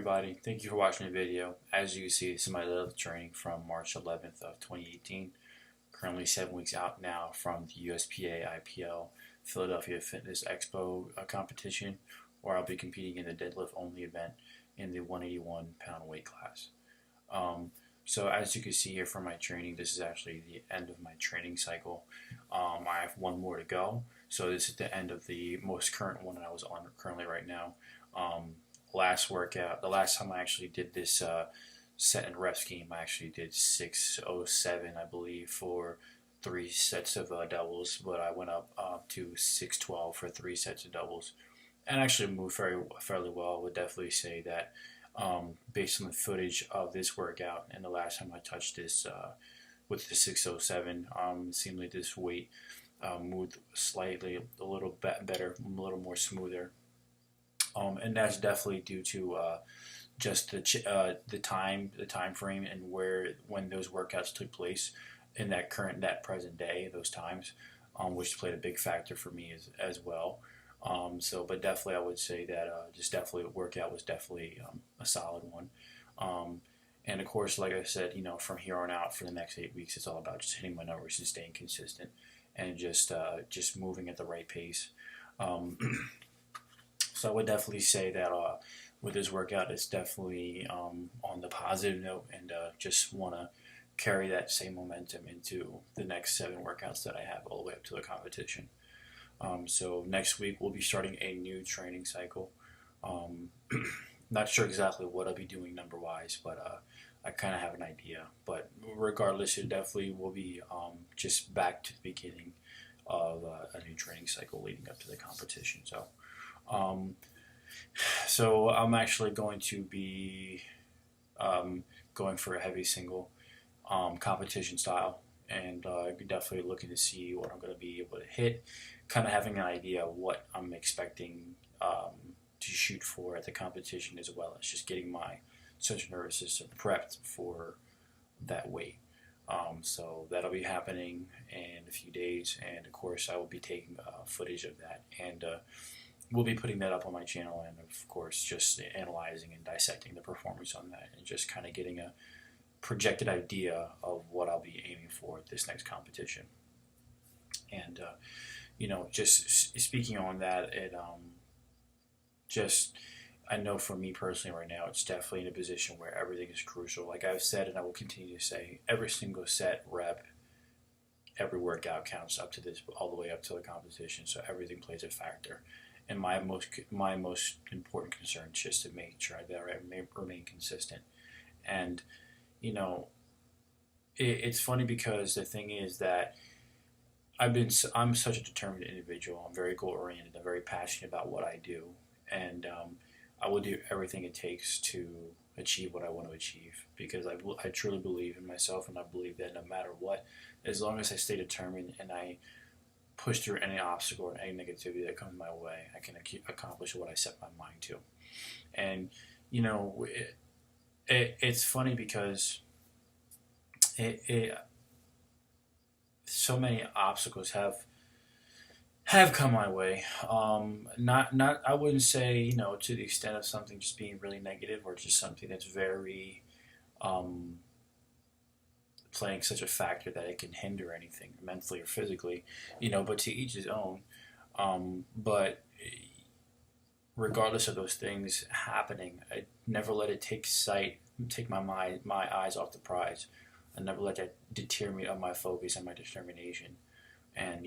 everybody, thank you for watching the video. As you can see, this is my deadlift training from March 11th of 2018. Currently 7 weeks out now from the USPA IPL Philadelphia Fitness Expo competition, where I'll be competing in the deadlift only event in the 181 pound weight class. So as you can see here from my training, this is actually the end of my training cycle. I have one more to go. So this is the end of the most current one that I was on currently right now. Last workout, the last time I actually did this set and rep scheme, I actually did 607, I believe, for 3 sets of doubles, but I went up to 612 for 3 sets of doubles, and actually moved fairly well. I would definitely say that based on the footage of this workout and the last time I touched this with the 607, it seemed like this weight moved slightly a little better, a little more smoother. And that's definitely due to just the time frame and when those workouts took place in that present day, those times, which played a big factor for me as well. But definitely I would say that just definitely the workout was definitely a solid one. And of course, like I said, from here on out for the next 8 weeks, it's all about just hitting my numbers and staying consistent and just moving at the right pace. So I would definitely say that with this workout, it's definitely on the positive note, and just want to carry that same momentum into the next 7 workouts that I have all the way up to the competition. So next week we'll be starting a new training cycle. Not sure exactly what I'll be doing number-wise, but I kind of have an idea. But regardless, it definitely will be just back to the beginning of a new training cycle leading up to the competition. So I'm actually going to be going for a heavy single competition style, and definitely looking to see what I'm going to be able to hit, kind of having an idea of what I'm expecting to shoot for at the competition, as well as just getting my central nervous system prepped for that weight. So that'll be happening in a few days, and of course I will be taking footage of that, and we'll be putting that up on my channel, and of course just analyzing and dissecting the performance on that, and just kind of getting a projected idea of what I'll be aiming for at this next competition. And just speaking on that, I know for me personally right now, it's definitely in a position where everything is crucial. Like I've said, and I will continue to say, every single set, rep, every workout counts up to this, all the way up to the competition. So everything plays a factor. And my most important concern is just to make sure that I remain consistent. And it's funny because the thing is that I'm such a determined individual. I'm very goal oriented. I'm very passionate about what I do, and I will do everything it takes to achieve what I want to achieve, because I truly believe in myself, and I believe that no matter what, as long as I stay determined and I push through any obstacle or any negativity that comes my way, I can accomplish what I set my mind to. And it's funny because so many obstacles have come my way. Not I wouldn't say to the extent of something just being really negative, or just something that's very playing such a factor that it can hinder anything mentally or physically, but to each his own. But regardless of those things happening, I never let it take my eyes off the prize. I never let that deter me of my focus and my determination. And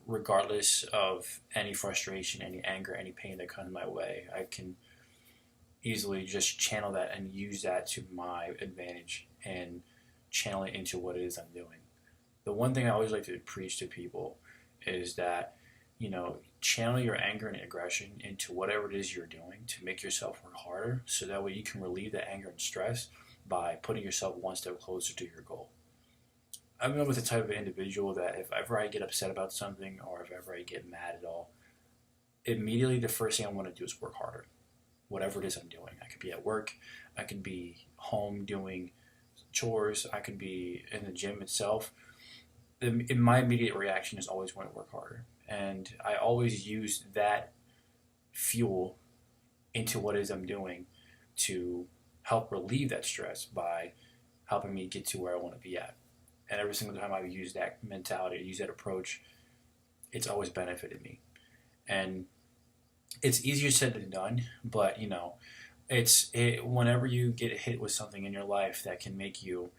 regardless of any frustration, any anger, any pain that comes my way, I can easily just channel that and use that to my advantage, and channel it into what it is I'm doing. The one thing I always like to preach to people is that channel your anger and aggression into whatever it is you're doing to make yourself work harder, so that way you can relieve that anger and stress by putting yourself one step closer to your goal. I'm with the type of individual that if ever I get upset about something, or if ever I get mad at all, immediately the first thing I want to do is work harder. Whatever it is I'm doing. I could be at work, I could be home doing chores, I could be in the gym itself. My immediate reaction is always want to work harder. And I always use that fuel into what it is I'm doing to help relieve that stress by helping me get to where I want to be at. And every single time I've used that mentality, use that approach, it's always benefited me. And it's easier said than done, but whenever you get hit with something in your life that can make you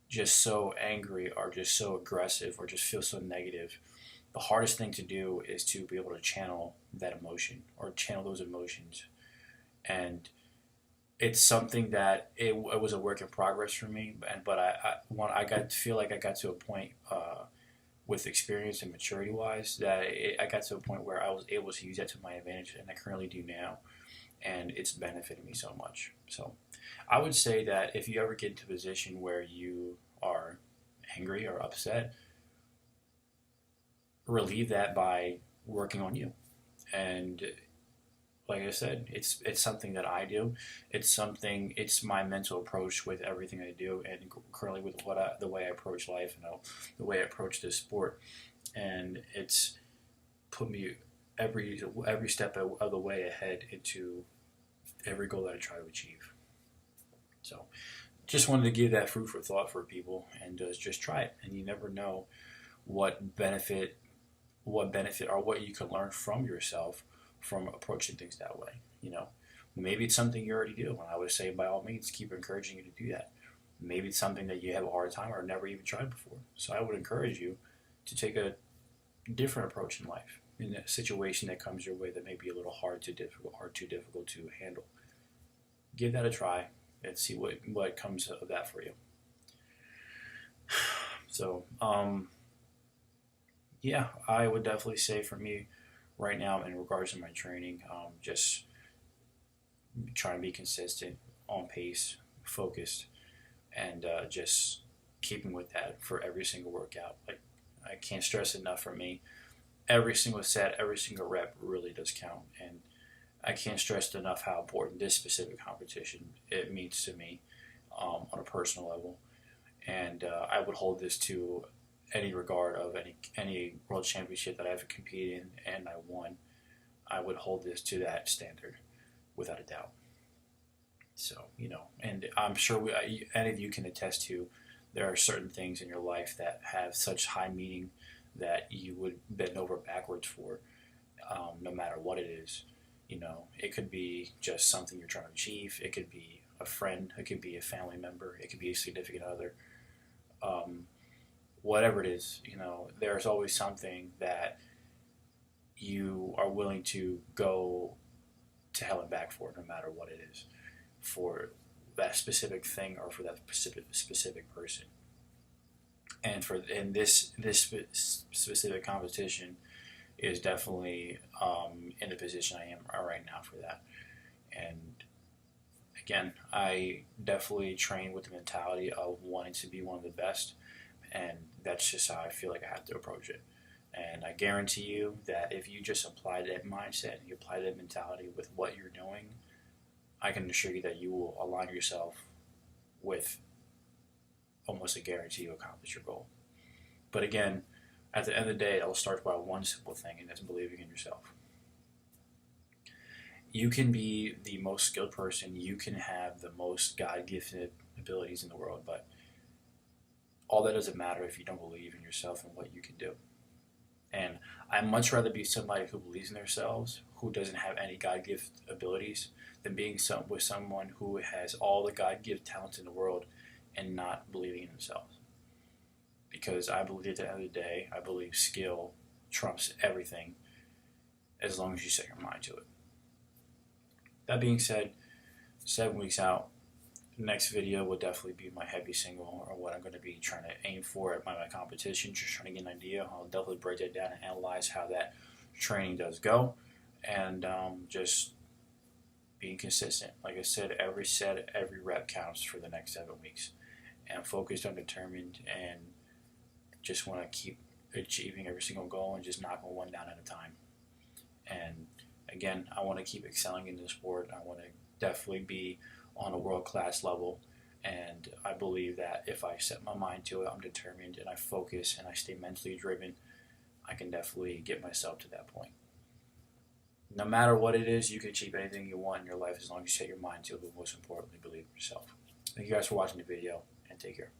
just so angry or just so aggressive or just feel so negative, the hardest thing to do is to be able to channel that emotion or channel those emotions. And it's something that it was a work in progress for me. But I got to feel like I got to a point with experience and maturity wise that I got to a point where I was able to use that to my advantage, and I currently do now. And it's benefited me so much. So I would say that if you ever get into a position where you are angry or upset, relieve that by working on you. And like I said, it's something that I do. It's my mental approach with everything I do, and currently with the way I approach life, the way I approach this sport, and it's put me every step of the way ahead into every goal that I try to achieve. So, just wanted to give that food for thought for people, and just try it, and you never know what benefit, or what you can learn from yourself from approaching things that way. Maybe it's something you already do, and I would say by all means keep encouraging you to do that. Maybe it's something that you have a hard time or never even tried before. So I would encourage you to take a different approach in life in a situation that comes your way that may be a little too difficult to handle. Give that a try and see what comes of that for you. So, yeah, I would definitely say for me right now in regards to my training, just trying to be consistent, on pace, focused, and just keeping with that for every single workout. Like, I can't stress enough for me, every single set, every single rep really does count. And I can't stress enough how important this specific competition it means to me on a personal level. And I would hold this to any regard of any world championship that I've competed in and I won. I would hold this to that standard without a doubt. So, and I'm sure any of you can attest to there are certain things in your life that have such high meaning that you would bend over backwards for, no matter what it is. It could be just something you're trying to achieve. It could be a friend. It could be a family member. It could be a significant other. Whatever it is, there's always something that you are willing to go to hell and back for, no matter what it is, for that specific thing or for that specific person. And this specific competition is definitely in the position I am right now for that. And again, I definitely train with the mentality of wanting to be one of the best, and that's just how I feel like I have to approach it. And I guarantee you that if you just apply that mindset, you apply that mentality with what you're doing, I can assure you that you will align yourself with almost a guarantee to accomplish your goal. But again, at the end of the day, it all starts by one simple thing, and that's believing in yourself. You can be the most skilled person, you can have the most God-gifted abilities in the world, but all that doesn't matter if you don't believe in yourself and what you can do. And I'd much rather be somebody who believes in themselves, who doesn't have any God-gifted abilities, than being with someone who has all the God-gifted talents in the world and not believing in themselves. Because I believe at the end of the day, I believe skill trumps everything as long as you set your mind to it. That being said, 7 weeks out, the next video will definitely be my heavy single, or what I'm going to be trying to aim for at my competition, just trying to get an idea. I'll definitely break that down and analyze how that training does go, and just being consistent. Like I said, every set, every rep counts for the next 7 weeks. And I'm focused, I'm determined, and just want to keep achieving every single goal and just knocking one down at a time. And again, I want to keep excelling in the sport. I want to definitely be on a world-class level, and I believe that if I set my mind to it, I'm determined, and I focus, and I stay mentally driven, I can definitely get myself to that point. No matter what it is, you can achieve anything you want in your life as long as you set your mind to it, but most importantly, believe in yourself. Thank you guys for watching the video, and take care.